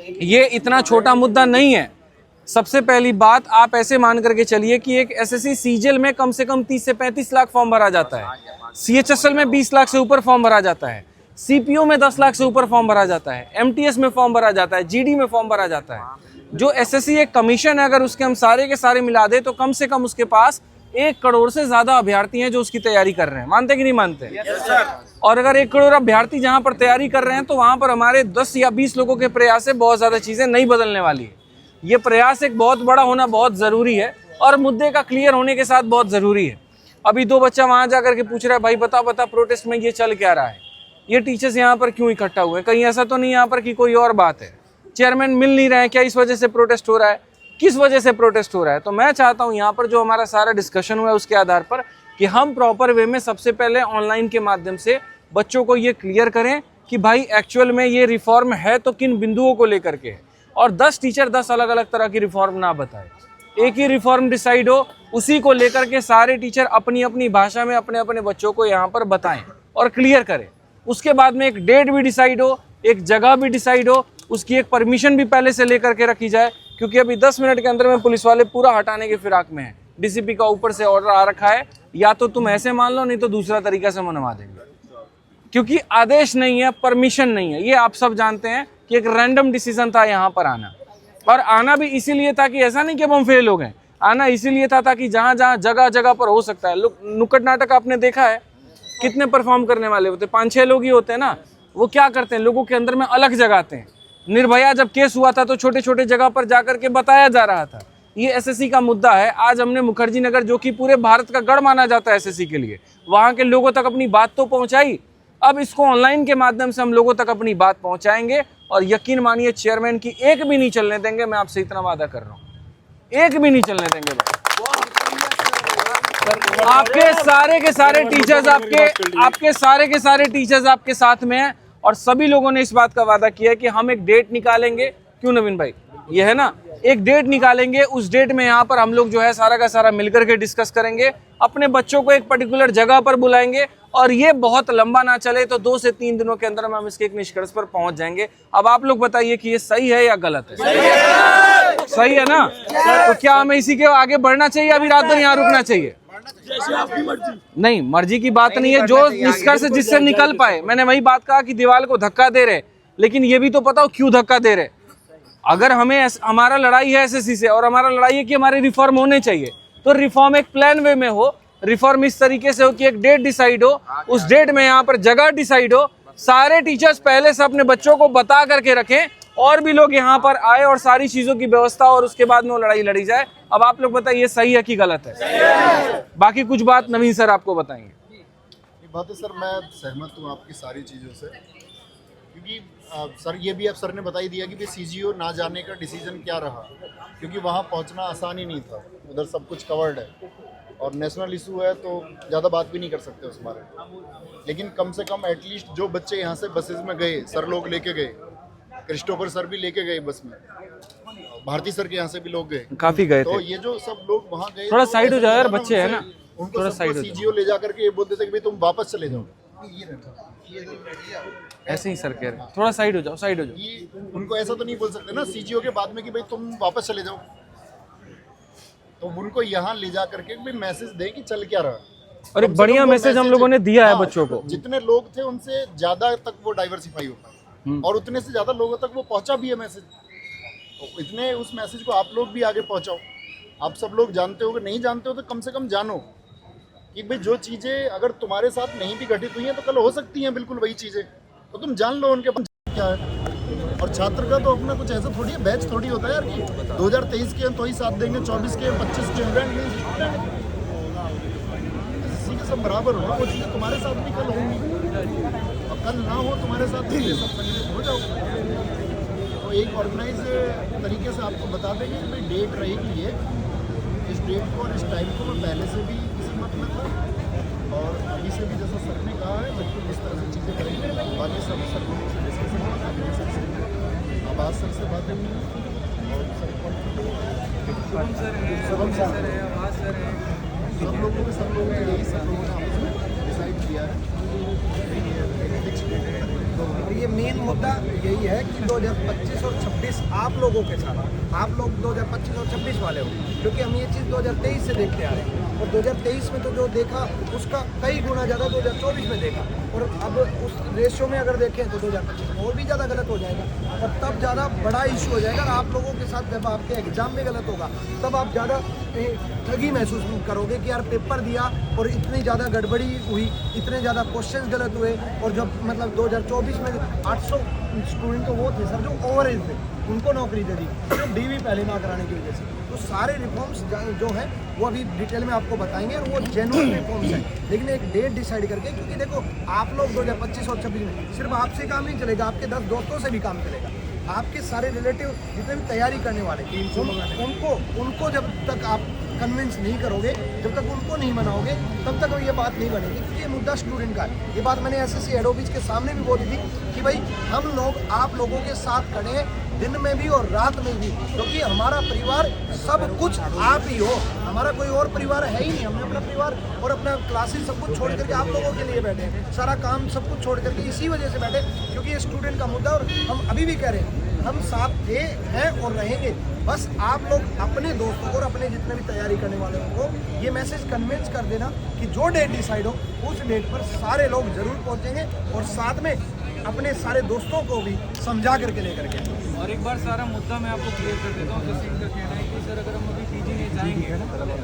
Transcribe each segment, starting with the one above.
ये इतना छोटा मुद्दा नहीं है। सबसे पहली बात, आप ऐसे मान करके चलिए कि एक एसएससी सीजीएल में कम से कम 30 से 35 लाख फॉर्म भरा जाता है, सीएचएसएल में 20 लाख से ऊपर फॉर्म भरा जाता है, सीपीओ में 10 लाख से ऊपर फॉर्म भरा जाता है, एमटीएस में फॉर्म भरा जाता है, जीडी में फॉर्म भरा जाता है। जो एसएससी एक कमीशन है, अगर उसके हम सारे के सारे मिला दे तो कम से कम उसके पास 1 करोड़ से ज्यादा अभ्यर्थी हैं जो उसकी तैयारी कर रहे हैं। मानते कि नहीं मानते? और अगर 1 करोड़ अभ्यर्थी जहां पर तैयारी कर रहे हैं तो वहां पर हमारे 10 या 20 लोगों के प्रयास से बहुत ज्यादा चीजें नहीं बदलने वाली है। ये प्रयास एक बहुत बड़ा होना बहुत जरूरी है और मुद्दे का क्लियर होने के साथ बहुत जरूरी है। अभी 2 बच्चा वहां जाकर के पूछ रहा है, भाई बता प्रोटेस्ट में ये चल क्या रहा है, ये टीचर्स यहाँ पर क्यों इकट्ठा हुए हैं, कहीं ऐसा तो नहीं यहाँ पर कि कोई और बात है, चेयरमैन मिल नहीं रहे हैं क्या, इस वजह से प्रोटेस्ट हो रहा है, किस वजह से प्रोटेस्ट हो रहा है? तो मैं चाहता हूँ यहाँ पर जो हमारा सारा डिस्कशन हुआ है उसके आधार पर कि हम प्रॉपर वे में सबसे पहले ऑनलाइन के माध्यम से बच्चों को ये क्लियर करें कि भाई एक्चुअल में ये रिफॉर्म है तो किन बिंदुओं को लेकर के है, और 10 टीचर 10 अलग अलग तरह की रिफॉर्म ना बताए, एक ही रिफॉर्म डिसाइड हो, उसी को लेकर के सारे टीचर अपनी अपनी भाषा में अपने अपने बच्चों को यहाँ पर बताएं और क्लियर करें। उसके बाद में एक डेट भी डिसाइड हो, एक जगह भी डिसाइड हो, उसकी एक परमिशन भी पहले से लेकर के रखी जाए, क्योंकि अभी 10 मिनट के अंदर में पुलिस वाले पूरा हटाने के फिराक में है। डीसीपी का ऊपर से ऑर्डर आ रखा है, या तो तुम ऐसे मान लो नहीं तो दूसरा तरीका से मनवा देंगे, क्योंकि आदेश नहीं है, परमिशन नहीं है। ये आप सब जानते हैं कि एक रैंडम डिसीजन था यहाँ पर आना, और आना भी इसीलिए था कि ऐसा नहीं कि अब हम फेल हो गए, आना इसीलिए था ताकि जहाँ जहाँ जगह जगह पर हो सकता है। नुक्कड़ नाटक आपने देखा है, कितने परफॉर्म करने वाले होते, 5-6 लोग ही होते हैं ना, वो क्या करते हैं, लोगों के अंदर में अलग जगाते हैं। निर्भया जब केस हुआ था तो छोटे छोटे जगह पर जाकर के बताया जा रहा था ये एसएससी का मुद्दा है। आज हमने मुखर्जी नगर, जो कि पूरे भारत का गढ़ माना जाता है एसएससी के लिए, वहाँ के लोगों तक अपनी बात तो पहुँचाई। अब इसको ऑनलाइन के माध्यम से हम लोगों तक अपनी बात पहुँचाएंगे, और यकीन मानिए चेयरमैन की एक भी नहीं चलने देंगे। मैं आपसे इतना वादा कर रहा हूँ, एक भी नहीं चलने देंगे। आपके सारे के सारे टीचर्स आपके सारे के सारे टीचर्स आपके साथ में हैं, और सभी लोगों ने इस बात का वादा किया है कि हम एक डेट निकालेंगे। क्यों नवीन भाई, ये है ना, एक डेट निकालेंगे, उस डेट में यहाँ पर हम लोग जो है सारा का सारा मिलकर के डिस्कस करेंगे, अपने बच्चों को एक पर्टिकुलर जगह पर बुलाएंगे, और ये बहुत लंबा ना चले तो 2 से 3 दिनों के अंदर में हम इसके एक निष्कर्ष पर पहुंच जाएंगे। अब आप लोग बताइए कि ये सही है या गलत है? सही है ना? तो क्या हमें इसी के आगे बढ़ना चाहिए, अभी रात भर यहाँ रुकना चाहिए? नहीं, मर्जी की बात नहीं है, जो निष्कर्ष जिससे निकल पाए। मैंने वही बात कहा कि दीवार को धक्का दे रहे, लेकिन ये भी तो पता हो क्यों धक्का दे रहे। अगर हमें, हमारा लड़ाई है एसएससी से, और हमारा लड़ाई है कि हमारे रिफॉर्म होने चाहिए, तो रिफॉर्म एक प्लान वे में हो, रिफॉर्म इस तरीके से हो कि एक डेट डिसाइड हो, उस डेट में यहाँ पर जगह डिसाइड हो, सारे टीचर्स पहले से अपने बच्चों को बता करके रखें, और भी लोग यहाँ पर आए और सारी चीजों की व्यवस्था, और उसके बाद में वो लड़ाई लड़ी जाए। अब आप लोग बताइए सही है कि गलत है? बाकी कुछ बात नवीन सर आपको बताएंगे। ये बात है सर, मैं सहमत हूँ आपकी सारी चीज़ों से, क्योंकि सर ये भी आप सर ने बता ही दिया कि सीजीओ ना जाने का डिसीजन क्या रहा, क्योंकि वहाँ पहुँचना आसान ही नहीं था, उधर सब कुछ कवर्ड है, और नेशनल इशू है तो ज़्यादा बात भी नहीं कर सकते उस बारे में। लेकिन कम से कम एटलीस्ट जो बच्चे यहाँ से बसेज में गए, सर लोग लेके गए, क्रिस्टोफर सर भी लेके गए बस में, भारती सर के यहाँ से भी लोग गए, काफी गए थे। तो ये जो सब लोग वहाँ गए, थोड़ा साइड हो जाओ यार, बच्चे है ना, उनको थोड़ा साइड सीजीओ ले जा करके ये बोलते थे कि भाई तुम वापस चले जाओ, ऐसे ही सर कह रहे, थोड़ा साइड हो जाओ, साइड हो जाओ। उनको ऐसा तो नहीं बोल सकते ना सीजीओ के बाद में कि भाई तुम वापस चले जाओ, तो उनको यहाँ ले जा करके भाई मैसेज दें कि चल क्या रहा। और एक बढ़िया मैसेज हम लोगों ने दिया है बच्चों को, जितने लोग थे उनसे ज्यादा तक वो डाइवर्सिफाई होता है, और उतने से ज्यादा लोगों तक वो पहुंचा भी है मैसेज। तो इतने उस मैसेज को आप लोग भी आगे पहुंचाओ। आप सब लोग जानते हो, नहीं जानते हो तो कम से कम जानो कि भाई जो चीज़ें अगर तुम्हारे साथ नहीं भी घटित हुई हैं तो कल हो सकती हैं बिल्कुल वही चीज़ें, तो तुम जान लो उनके पास क्या है। और छात्र का तो अपना कुछ ऐसा थोड़ी है, बैच थोड़ी होता है यार कि 2023 के तो ही साथ देंगे, 24 के 25 के इसी के सब बराबर हो, वो चीज़ें तुम्हारे साथ भी कल होंगी, और कल ना हो तुम्हारे साथ भी सब हो जाओ। तो एक ऑर्गेनाइज तरीके से आपको बता देंगे कि भाई डेट रहेगी ये, इस डेट को और इस टाइम को मैं पहले से भी इसी मत में था, और अभी से भी जैसा सर ने कहा है बिल्कुल इस तरह से चीज़ें करेंगे। बाकी सब सर लोगों से डिस्कशन होगा, आवाज़ सर से बातें हुई, और सब लोगों ने यही सब लोगों ने आपस में डिसाइड किया है। और ये मेन मुद्दा यही है कि 2025 और 26 आप लोगों के साथ, आप लोग 2025 और 26 वाले हो, क्योंकि हम ये चीज़ 2023 से देखते आ रहे हैं और 2023 में तो जो देखा उसका कई गुना ज़्यादा 2024 में देखा, और अब उस रेशियो में अगर देखें तो 2025 में और भी ज़्यादा गलत हो जाएगा और तब ज़्यादा बड़ा इशू हो जाएगा। और आप लोगों के साथ जब आपके एग्ज़ाम में गलत होगा तब आप ज़्यादा ठगी महसूस करोगे कि यार पेपर दिया और इतनी ज़्यादा गड़बड़ी हुई, इतने ज़्यादा क्वेश्चन गलत हुए, और जब मतलब 2024 में 800 स्टूडेंट तो वो थे सर जो ओवर एज थे, उनको नौकरी दे दी सिर्फ DV पहले ना कराने की वजह से। तो सारे रिफॉर्म्स जो हैं वो अभी डिटेल में आपको बताएंगे और वो जेन्युइन रिफॉर्म्स हैं, लेकिन एक डेट डिसाइड करके, क्योंकि देखो आप लोग 2025 और 26 में सिर्फ आपसे काम नहीं चलेगा, आपके 10 दोस्तों से भी काम चलेगा। आपके सारे रिलेटिव जितने भी तैयारी करने वाले उनको जब तक आप कन्विंस नहीं करोगे, जब तक उनको नहीं मनाओगे, तब तक ये बात नहीं बनेगी, क्योंकि ये मुद्दा स्टूडेंट का है। ये बात मैंने SSC हेड ऑफिस के सामने भी बोली थी कि भाई हम लोग आप लोगों के साथ खड़े हैं, दिन में भी और रात में भी, क्योंकि हमारा परिवार सब कुछ आप ही हो, हमारा कोई और परिवार है ही नहीं। हमने अपना परिवार और अपना क्लासेस सब कुछ छोड़ करके आप लोगों के लिए बैठे हैं, सारा काम सब कुछ छोड़ करके इसी वजह से बैठे, क्योंकि ये स्टूडेंट का मुद्दा। और हम अभी भी कह रहे हैं हम साथ थे, हैं और रहेंगे। बस आप लोग अपने दोस्तों को और अपने जितने भी तैयारी करने वाले को ये मैसेज कन्विंस कर देना कि जो डेट डिसाइड हो उस डेट पर सारे लोग जरूर पहुंचेंगे, और साथ में अपने सारे दोस्तों को भी समझा करके लेकर के। और एक बार सारा मुद्दा मैं आपको क्लियर कर देता हूँ। जैसे इनका कहना है कि सर अगर हम अभी PG नहीं जाएंगे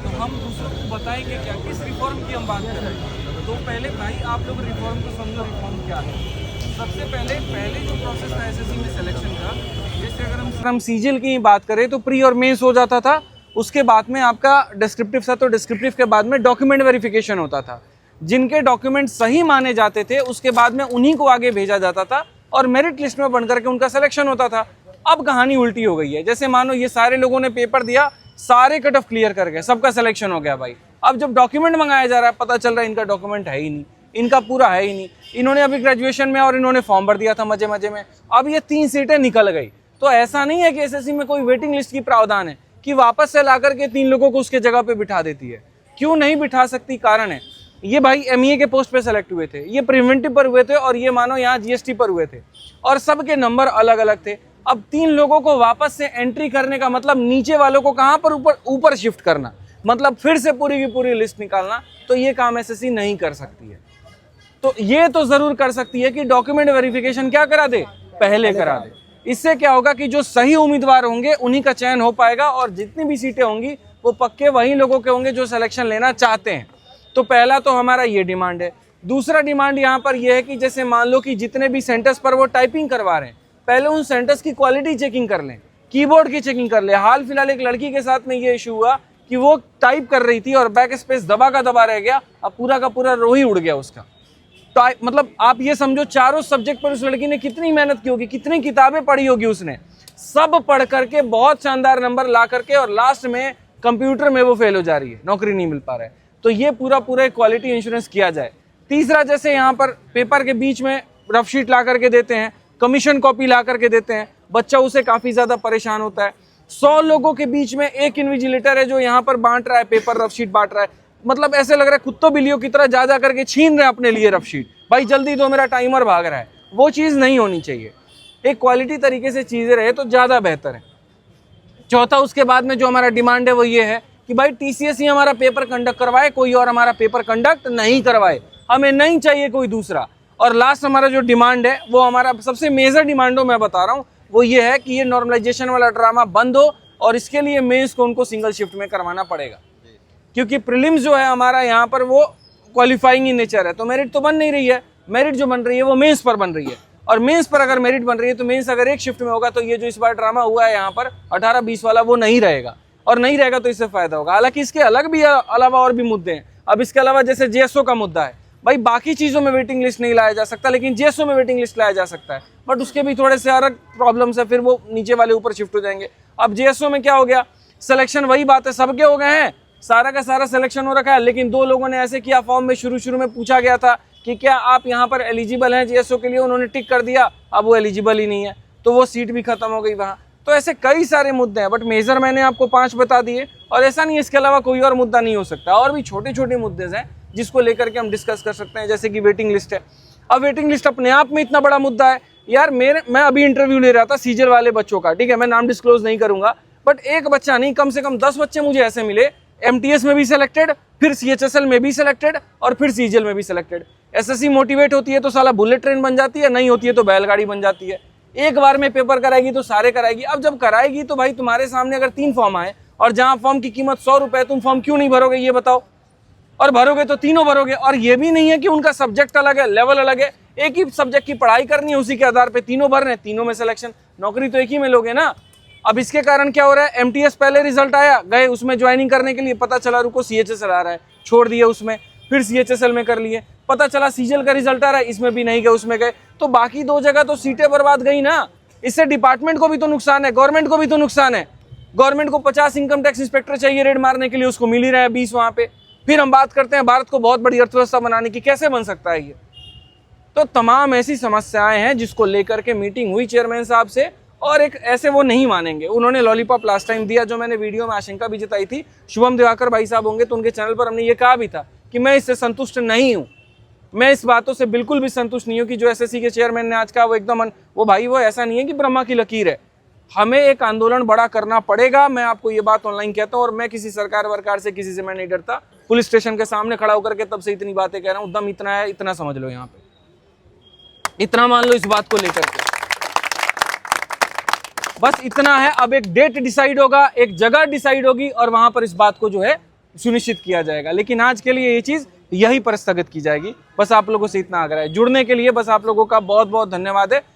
तो हम दूसरों को बताएंगे क्या, किस रिफॉर्म की हम बात कर रहे हैं। तो पहले भाई आप लोग रिफॉर्म को समझो, रिफॉर्म क्या है। सबसे पहले जो प्रोसेस था SSC में सिलेक्शन का, जैसे अगर हम सीजीएल की बात करें तो प्री और मेंस हो जाता था, उसके बाद में आपका डिस्क्रिप्टिव था, तो डिस्क्रिप्टिव के बाद में डॉक्यूमेंट वेरिफिकेशन होता था। जिनके डॉक्यूमेंट सही माने जाते थे उसके बाद में उन्हीं को आगे भेजा जाता था और मेरिट लिस्ट में बन करके उनका सिलेक्शन होता था। अब कहानी उल्टी हो गई है। जैसे मानो ये सारे लोगों ने पेपर दिया, सारे कट ऑफ क्लियर कर गए, सबका सिलेक्शन हो गया भाई। अब जब डॉक्यूमेंट मंगाया जा रहा है पता चल रहा है इनका डॉक्यूमेंट है ही नहीं, इनका पूरा है ही नहीं। इन्होंने अभी ग्रेजुएशन में और इन्होंने फॉर्म भर दिया था मजे मजे में, अब ये 3 सीटें निकल गई। तो ऐसा नहीं है कि SSC में कोई वेटिंग लिस्ट की प्रावधान है कि वापस से ला करके 3 लोगों को उसके जगह पे बिठा देती है। क्यों नहीं बिठा सकती, कारण है ये भाई MEA के पोस्ट पे सेलेक्ट हुए थे, ये प्रिवेंटिव पर हुए थे और ये मानो यहाँ GST पर हुए थे और सबके नंबर अलग अलग थे। अब 3 लोगों को वापस से एंट्री करने का मतलब नीचे वालों को कहाँ पर ऊपर शिफ्ट करना, मतलब फिर से पूरी की पूरी लिस्ट निकालना। तो ये काम SSC नहीं कर सकती है। तो ये तो जरूर कर सकती है कि डॉक्यूमेंट वेरिफिकेशन क्या करा दे, पहले करा दे। इससे क्या होगा कि जो सही उम्मीदवार होंगे उन्हीं का चयन हो पाएगा और जितनी भी सीटें होंगी वो पक्के वही लोगों के होंगे जो सिलेक्शन लेना चाहते हैं। तो पहला तो हमारा ये डिमांड है। दूसरा डिमांड यहाँ पर यह है कि जैसे मान लो कि जितने भी सेंटर्स पर वो टाइपिंग करवा रहे हैं, पहले उन सेंटर्स की क्वालिटी चेकिंग कर लें, कीबोर्ड की चेकिंग कर लें। हाल फिलहाल एक लड़की के साथ में ये इशू हुआ कि वो टाइप कर रही थी और बैक स्पेस दबा का दबा रह गया, अब पूरा का पूरा रो ही उड़ गया उसका। मतलब आप ये समझो चारों सब्जेक्ट पर उस लड़की ने कितनी मेहनत की होगी, कितनी किताबें पढ़ी होगी उसने, सब पढ़ करके बहुत शानदार नंबर ला करके और लास्ट में कंप्यूटर में वो फेल हो जा रही है, नौकरी नहीं मिल पा रहा है। तो ये पूरा क्वालिटी इंश्योरेंस किया जाए। तीसरा, जैसे यहाँ पर पेपर के बीच में रफ शीट ला करके देते हैं, कमीशन कॉपी ला करके देते हैं, बच्चा उसे काफ़ी ज़्यादा परेशान होता है। 100 लोगों के बीच में एक इन्विजिलेटर है जो यहाँ पर बांट रहा है, पेपर रफ शीट बांट रहा है। मतलब ऐसे लग रहा है कुत्तों बिल्लियों की तरह जा करके छीन रहे हैं अपने लिए रफ शीट, भाई जल्दी दो मेरा टाइमर भाग रहा है। वो चीज़ नहीं होनी चाहिए। एक क्वालिटी तरीके से चीज़ें रहे तो ज़्यादा बेहतर है। चौथा, उसके बाद में जो हमारा डिमांड है वो ये है कि भाई TCS ही हमारा पेपर कंडक्ट करवाए, कोई और हमारा पेपर कंडक्ट नहीं करवाए, हमें नहीं चाहिए कोई दूसरा। और लास्ट हमारा जो डिमांड है वो हमारा सबसे मेजर डिमांड हो मैं बता रहा हूँ, वो ये है कि ये नॉर्मलाइजेशन वाला ड्रामा बंद हो और इसके लिए मेंस को उनको सिंगल शिफ्ट में करवाना पड़ेगा, क्योंकि प्रीलिम्स जो है हमारा यहाँ पर वो क्वालिफाइंग इन नेचर है। तो मेरिट तो बन नहीं रही है, मेरिट जो बन रही है वो मेंस पर बन रही है, और मेंस पर अगर मेरिट बन रही है तो मेंस अगर एक शिफ्ट में होगा तो ये जो इस बार ड्रामा हुआ है यहाँ पर 18-20 वाला वो नहीं रहेगा, और नहीं रहेगा तो इससे फायदा होगा। हालांकि इसके अलग भी अलावा और भी मुद्दे हैं। अब इसके अलावा जैसे JSO का मुद्दा है, भाई बाकी चीज़ों में वेटिंग लिस्ट नहीं लाया जा सकता लेकिन JSO में वेटिंग लिस्ट लाया जा सकता है, बट उसके भी थोड़े से अलग प्रॉब्लम्स है, फिर वो नीचे वाले ऊपर शिफ्ट हो जाएंगे। अब JSO में क्या हो गया, सिलेक्शन वही बात है, सबके हो गए हैं, सारा का सारा सिलेक्शन हो रखा है, लेकिन 2 लोगों ने ऐसे किया, फॉर्म में शुरू में पूछा गया था कि क्या आप यहाँ पर एलिजिबल हैं JSO के लिए, उन्होंने टिक कर दिया, अब वो एलिजिबल ही नहीं है, तो वो सीट भी खत्म हो गई वहाँ। तो ऐसे कई सारे मुद्दे हैं, बट मेजर मैंने आपको 5 बता दिए, और ऐसा नहीं इसके अलावा कोई और मुद्दा नहीं हो सकता। और भी छोटे छोटे मुद्दे हैं जिसको लेकर के हम डिस्कस कर सकते हैं, जैसे कि वेटिंग लिस्ट है। अब वेटिंग लिस्ट अपने आप में इतना बड़ा मुद्दा है यार। मैं अभी इंटरव्यू ले रहा था सीजल वाले बच्चों का, ठीक है, मैं नाम डिस्क्लोज नहीं करूंगा, बट एक बच्चा नहीं, कम से कम 10 बच्चे मुझे ऐसे मिले, एमटीएस में भी सिलेक्टेड, फिर सीएचएसएल में भी सिलेक्टेड और फिर सीजीएल में भी सिलेक्टेड। एसएससी मोटिवेट होती है तो साला बुलेट ट्रेन बन जाती है, नहीं होती है तो बैलगाड़ी बन जाती है। एक बार में पेपर कराएगी तो सारे कराएगी। अब जब कराएगी तो भाई तुम्हारे सामने अगर 3 फॉर्म आए और जहां फॉर्म की कीमत 100 रुपए, तुम फॉर्म क्यों नहीं भरोगे ये बताओ? और भरोगे तो तीनों भरोगे। और ये भी नहीं है कि उनका सब्जेक्ट अलग है, लेवल अलग है, एक ही सब्जेक्ट की पढ़ाई करनी है, उसी के आधार पे तीनों भर रहे हैं, तीनों में सिलेक्शन, नौकरी तो एक ही में लोगे ना। अब इसके कारण क्या हो रहा है, एमटीएस पहले रिजल्ट आया, गए उसमें ज्वाइनिंग करने के लिए, पता चला रुको सीएचएसएल आ रहा है, छोड़ दिए उसमें, फिर सीएचएसएल में कर लिए, पता चला सीजीएल का रिजल्ट आ रहा है, इसमें भी नहीं गए, उसमें गए, तो बाकी 2 जगह तो सीटें बर्बाद गई ना। इससे डिपार्टमेंट को भी तो नुकसान है, गवर्नमेंट को भी तो नुकसान है। गवर्नमेंट को 50 इनकम टैक्स इंस्पेक्टर चाहिए रेड मारने के लिए, उसको मिल ही रहा है 20 वहां पे। फिर हम बात करते हैं भारत को बहुत बड़ी अर्थव्यवस्था बनाने की, कैसे बन सकता है ये? तो तमाम ऐसी समस्याएं हैं जिसको लेकर के मीटिंग हुई चेयरमैन साहब से, और एक ऐसे वो नहीं मानेंगे। उन्होंने लॉलीपॉप लास्ट टाइम दिया, जो मैंने वीडियो में आशंका भी जताई थी, शुभम दिवाकर भाई साहब होंगे तो उनके चैनल पर हमने ये कहा भी था कि मैं इससे संतुष्ट नहीं हूँ, मैं इस बातों से बिल्कुल भी संतुष्ट नहीं हूँ कि जो एसएससी के चेयरमैन ने आज कहा वो एकदम वो भाई वो ऐसा नहीं है कि ब्रह्मा की लकीर है, हमें एक आंदोलन बड़ा करना पड़ेगा। मैं आपको ये बात ऑनलाइन कहता हूँ, और मैं किसी सरकार वरकार से किसी से मैं नहीं डरता। पुलिस स्टेशन के सामने खड़ा होकर के तब से इतनी बातें कह रहा हूँ, दम इतना है, इतना समझ लो, यहाँ पे इतना मान लो इस बात को लेकर के, बस इतना है। अब एक डेट डिसाइड होगा, एक जगह डिसाइड होगी और वहां पर इस बात को जो है सुनिश्चित किया जाएगा। लेकिन आज के लिए ये चीज यहीं पर स्थगित की जाएगी। बस आप लोगों से इतना आग्रह है, जुड़ने के लिए बस आप लोगों का बहुत बहुत धन्यवाद है।